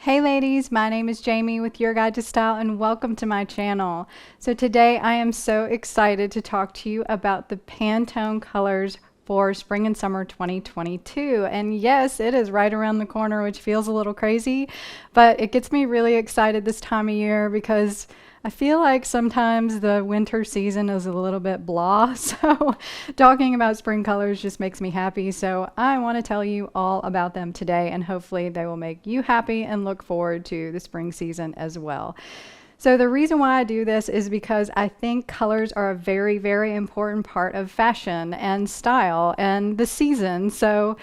Hey ladies, my name is Jamie with Your Guide to Style and welcome to my channel. So today I am so excited to talk to you about the Pantone colors for spring and summer 2022. And yes, it is right around the corner, which feels a little crazy, but it gets me really excited this time of year because I feel like sometimes the winter season is a little bit blah. So talking about spring colors just makes me happy. So I want to tell you all about them today, and hopefully they will make you happy and look forward to the spring season as well. So the reason why I do this is because I think colors are a very, very important part of fashion and style and the season. So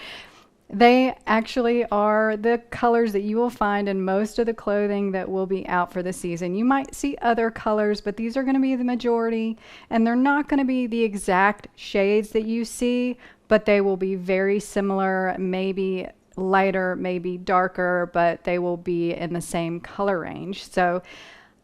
they actually are the colors that you will find in most of the clothing that will be out for the season. You might see other colors, but these are going to be the majority, and they're not going to be the exact shades that you see, but they will be very similar, maybe lighter, maybe darker, but they will be in the same color range. So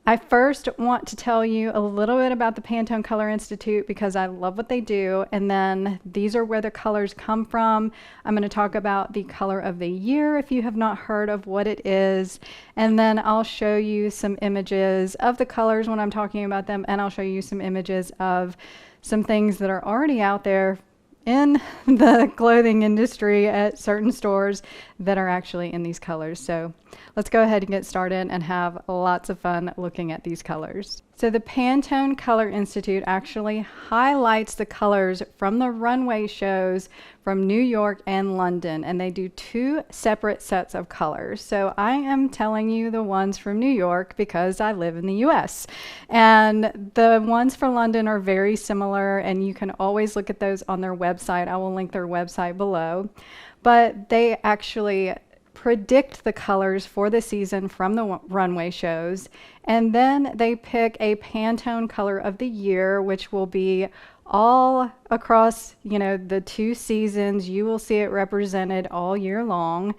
I first want to tell you a little bit about the Pantone Color Institute because I love what they do, and then these are where the colors come from. I'm going to talk about the color of the year if you have not heard of what it is, and then I'll show you some images of the colors when I'm talking about them, and I'll show you some images of some things that are already out there in the clothing industry at certain stores that are actually in these colors. So let's go ahead and get started and have lots of fun looking at these colors. So the Pantone Color Institute actually highlights the colors from the runway shows from New York and London, and they do two separate sets of colors. So I am telling you the ones from New York because I live in the US, and the ones for London are very similar, and you can always look at those on their website. I will link their website below, but they actually predict the colors for the season from the runway shows, and then they pick a Pantone color of the year, which will be all across, the two seasons. You will see it represented all year long.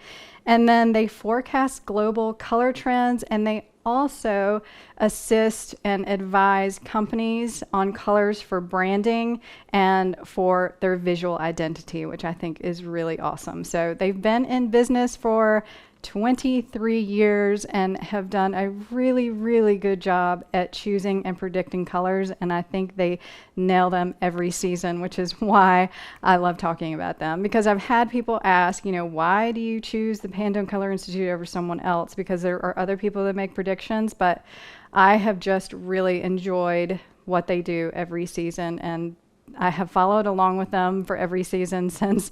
And then they forecast global color trends, and they also assist and advise companies on colors for branding and for their visual identity, which I think is really awesome. So they've been in business for 23 years and have done a really, really good job at choosing and predicting colors, and I think they nail them every season, which is why I love talking about them, because I've had people ask, why do you choose the Pantone Color Institute over someone else? Because there are other people that make predictions, but I have just really enjoyed what they do every season, and I have followed along with them for every season since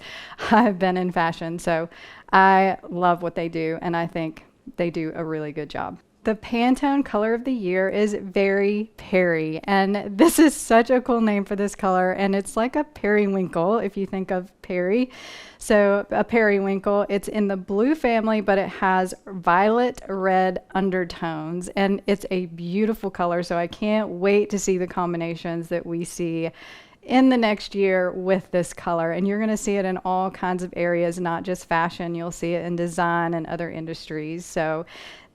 I've been in fashion. So I love what they do, and I think they do a really good job. The Pantone color of the year is Very Peri, and this is such a cool name for this color, and it's like a periwinkle if you think of Peri. So a periwinkle, it's in the blue family, but it has violet red undertones, and it's a beautiful color. So I can't wait to see the combinations that we see in the next year with this color, and you're going to see it in all kinds of areas, not just fashion. You'll see it in design and other industries. So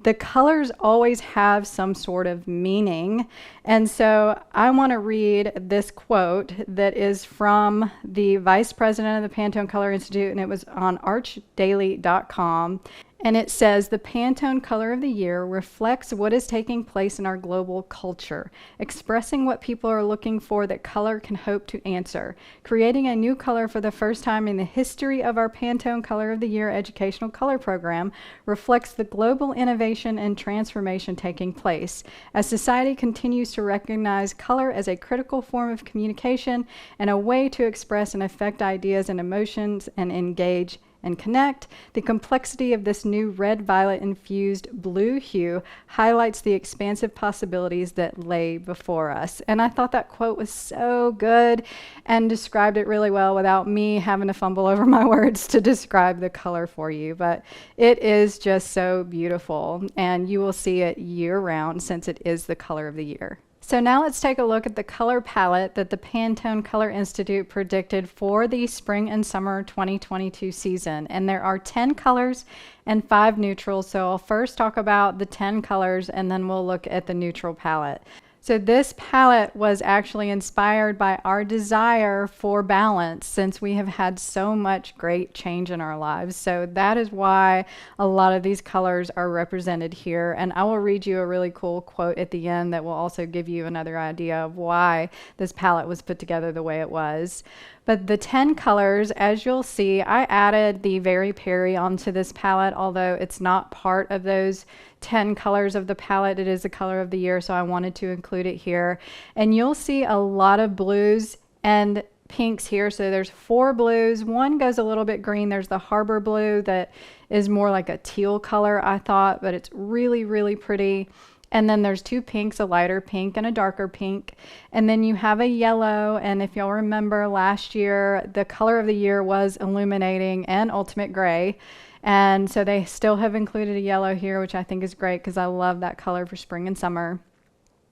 the colors always have some sort of meaning, and so I want to read this quote that is from the vice president of the Pantone Color Institute, and it was on archdaily.com. And it says, the Pantone color of the year reflects what is taking place in our global culture, expressing what people are looking for that color can hope to answer. Creating a new color for the first time in the history of our Pantone Color of the Year educational color program reflects the global innovation and transformation taking place. As society continues to recognize color as a critical form of communication and a way to express and affect ideas and emotions and engage and connect, the complexity of this new red-violet infused blue hue highlights the expansive possibilities that lay before us. And I thought that quote was so good and described it really well without me having to fumble over my words to describe the color for you. But it is just so beautiful, and you will see it year-round since it is the color of the year. So now let's take a look at the color palette that the Pantone Color Institute predicted for the spring and summer 2022 season. And there are 10 colors and 5 neutrals. So I'll first talk about the 10 colors, and then we'll look at the neutral palette. So this palette was actually inspired by our desire for balance since we have had so much great change in our lives. So that is why a lot of these colors are represented here. And I will read you a really cool quote at the end that will also give you another idea of why this palette was put together the way it was. But the 10 colors, as you'll see, I added the Very Peri onto this palette, although it's not part of those 10 colors of the palette. It is the color of the year, so I wanted to include it here. And you'll see a lot of blues and pinks here. So there's 4 blues. One goes a little bit green. There's the Harbor Blue that is more like a teal color, I thought, but it's really, really pretty. And then there's 2 pinks, a lighter pink and a darker pink. And then you have a yellow. And if y'all remember last year, the color of the year was Illuminating and Ultimate Gray. And so they still have included a yellow here, which I think is great because I love that color for spring and summer.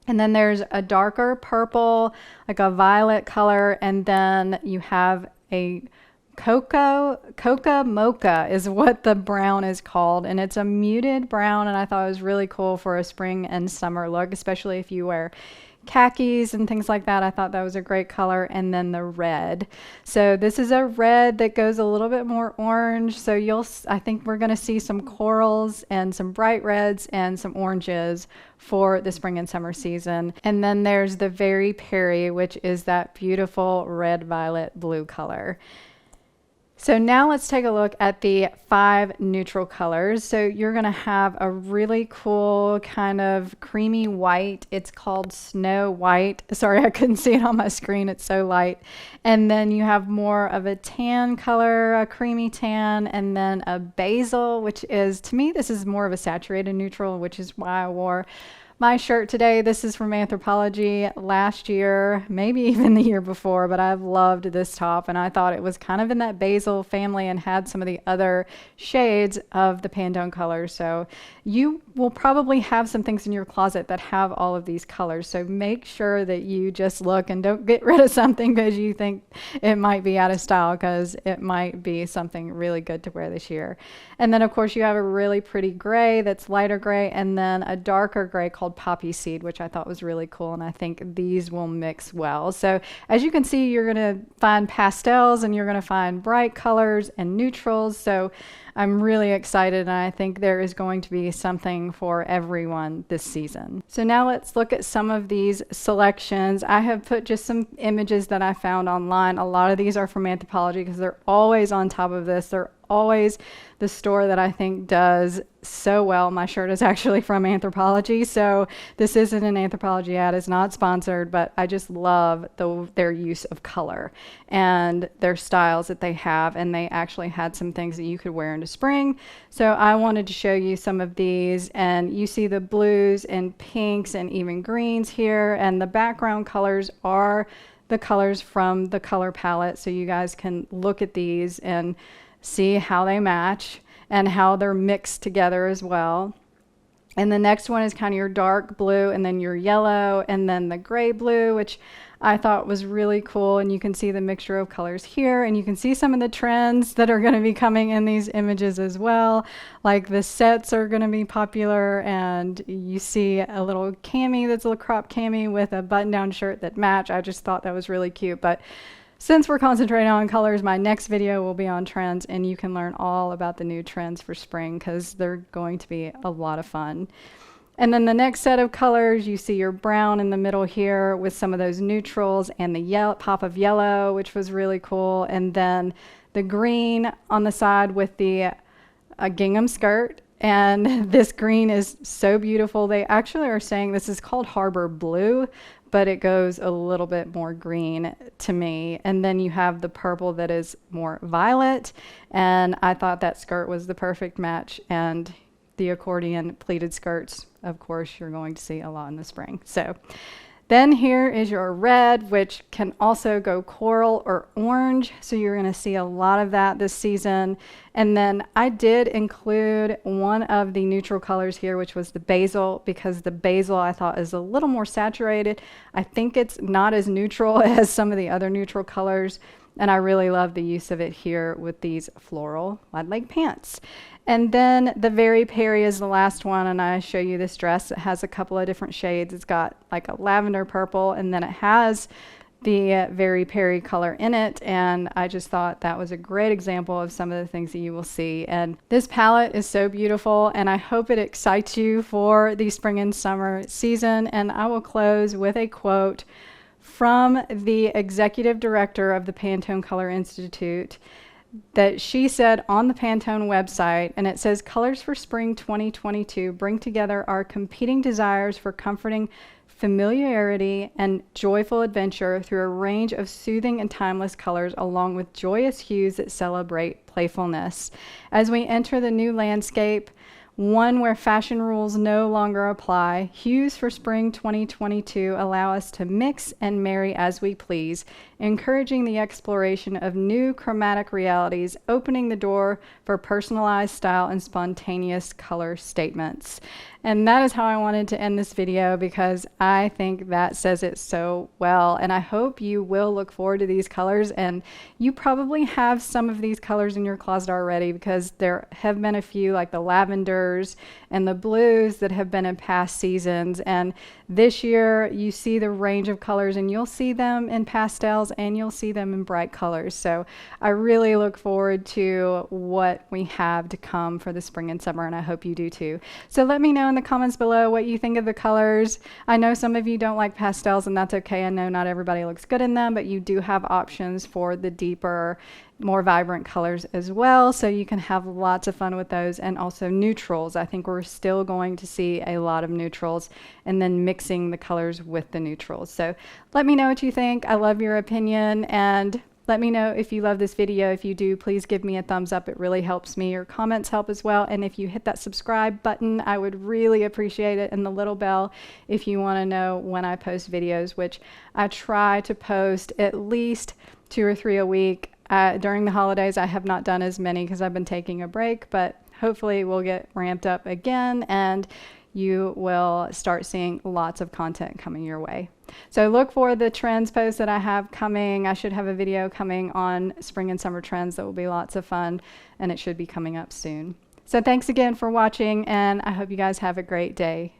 And then there's a darker purple, like a violet color. And then you have a Coca Mocha is what the brown is called, and it's a muted brown, and I thought it was really cool for a spring and summer look, especially if you wear khakis and things like that. I thought that was a great color. And then the red. So this is a red that goes a little bit more orange. So I think we're going to see some corals and some bright reds and some oranges for the spring and summer season. And then there's the Very Peri, which is that beautiful red, violet, blue color. So now let's take a look at the 5 neutral colors. So you're going to have a really cool kind of creamy white. It's called Snow White. Sorry, I couldn't see it on my screen. It's so light. And then you have more of a tan color, a creamy tan, and then a basil, which is, to me, this is more of a saturated neutral, which is why I wore my shirt today. This is from Anthropologie last year, maybe even the year before, but I've loved this top, and I thought it was kind of in that basil family and had some of the other shades of the Pantone colors. So you will probably have some things in your closet that have all of these colors. So make sure that you just look and don't get rid of something because you think it might be out of style, because it might be something really good to wear this year. And then of course you have a really pretty gray that's lighter gray, and then a darker gray called Poppy Seed, which I thought was really cool, and I think these will mix well. So as you can see, you're going to find pastels and you're going to find bright colors and neutrals. So I'm really excited, and I think there is going to be something for everyone this season. So now let's look at some of these selections. I have put just some images that I found online. A lot of these are from Anthropologie because they're always on top of this. They're always the store that I think does so well. My shirt is actually from Anthropologie, so this isn't an Anthropologie ad. It's not sponsored, but I just love their use of color and their styles that they have, and they actually had some things that you could wear into spring. So I wanted to show you some of these, and you see the blues and pinks and even greens here, and the background colors are the colors from the color palette, so you guys can look at these and see how they match and how they're mixed together as well. And the next one is kind of your dark blue, and then your yellow, and then the gray blue, which I thought was really cool. And you can see the mixture of colors here, and you can see some of the trends that are going to be coming in these images as well. Like the sets are going to be popular, and you see a little cami that's a little crop cami with a button-down shirt that match. I just thought that was really cute. But since we're concentrating on colors, my next video will be on trends, and you can learn all about the new trends for spring because they're going to be a lot of fun. And then the next set of colors, you see your brown in the middle here with some of those neutrals, and the pop of yellow, which was really cool. And then the green on the side with the gingham skirt. And this green is so beautiful. They actually are saying this is called Harbor Blue, but it goes a little bit more green to me. And then you have the purple that is more violet, and I thought that skirt was the perfect match. And the accordion pleated skirts, of course, you're going to see a lot in the spring. So then here is your red, which can also go coral or orange. So you're going to see a lot of that this season. And then I did include one of the neutral colors here, which was the basil, because the basil I thought is a little more saturated. I think it's not as neutral as some of the other neutral colors. And I really love the use of it here with these floral wide leg pants. And then the Very Peri is the last one, and I show you this dress. It has a couple of different shades. It's got like a lavender purple, and then it has the Very Peri color in it, and I just thought that was a great example of some of the things that you will see. And this palette is so beautiful, and I hope it excites you for the spring and summer season. And I will close with a quote from the executive director of the Pantone Color Institute that she said on the Pantone website, and it says, "Colors for Spring 2022 bring together our competing desires for comforting familiarity and joyful adventure through a range of soothing and timeless colors, along with joyous hues that celebrate playfulness. As we enter the new landscape, one where fashion rules no longer apply, hues for spring 2022 allow us to mix and marry as we please, encouraging the exploration of new chromatic realities, opening the door for personalized style and spontaneous color statements." And that is how I wanted to end this video, because I think that says it so well. And I hope you will look forward to these colors, and you probably have some of these colors in your closet already, because there have been a few like the lavenders and the blues that have been in past seasons. And this year you see the range of colors, and you'll see them in pastels and you'll see them in bright colors. So I really look forward to what we have to come for the spring and summer, and I hope you do too. So let me know in the comments below what you think of the colors. I know some of you don't like pastels, and that's okay. I know not everybody looks good in them, but you do have options for the deeper, more vibrant colors as well, so you can have lots of fun with those. And also neutrals. I think we're still going to see a lot of neutrals, and then mixing the colors with the neutrals. So let me know what you think. I love your opinion, and let me know if you love this video. If you do, please give me a thumbs up. It really helps me. Your comments help as well. And if you hit that subscribe button, I would really appreciate it. And the little bell if you want to know when I post videos, which I try to post at least 2 or 3 a week. During the holidays, I have not done as many because I've been taking a break, but hopefully we'll get ramped up again, and you will start seeing lots of content coming your way. So look for the trends post that I have coming. I should have a video coming on spring and summer trends that will be lots of fun, and it should be coming up soon. So thanks again for watching, and I hope you guys have a great day.